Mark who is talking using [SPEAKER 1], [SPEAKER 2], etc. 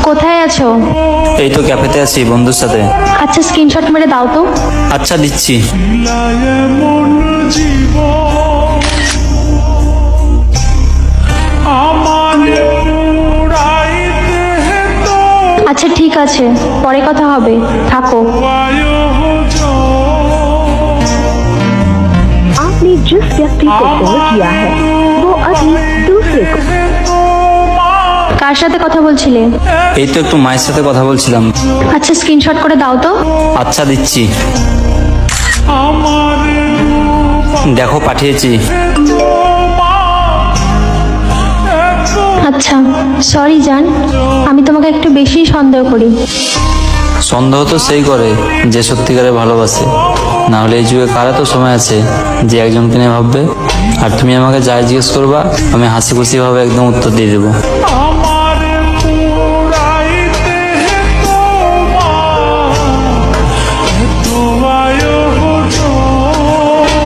[SPEAKER 1] কোথায় আছো?
[SPEAKER 2] এই তো ক্যাফেতে আছি বন্ধুর সাথে।
[SPEAKER 1] আচ্ছা স্ক্রিনশট মেরে দাও তো।
[SPEAKER 2] আচ্ছা দিচ্ছি।
[SPEAKER 1] আচ্ছা ঠিক আছে, পরে কথা হবে, থাকো।
[SPEAKER 3] आपने जिस व्यक्ति को कॉल किया है वो अभी दूसरे को।
[SPEAKER 1] কার সাথে কথা বলছিলে?
[SPEAKER 2] এই তো একটু মায়ের সাথে কথা বলছিলাম।
[SPEAKER 1] আচ্ছা স্ক্রিনশট করে দাও তো।
[SPEAKER 2] আচ্ছা দিচ্ছি। দেখো পাঠিয়েছি।
[SPEAKER 1] আচ্ছা সরি জান, আমি তোমাকে একটু বেশি সন্দেহ করি।
[SPEAKER 2] সন্দেহ তো সেই করে যে সত্যিকারে ভালোবাসে, না হলে এই যুগে কারা তো সময় আছে যে একজনকে নিয়ে ভাববে। আর তুমি আমাকে যাই জিজ্ঞেস করবা আমি হাসি খুশি ভাবে একদম উত্তর দিয়ে দেবো।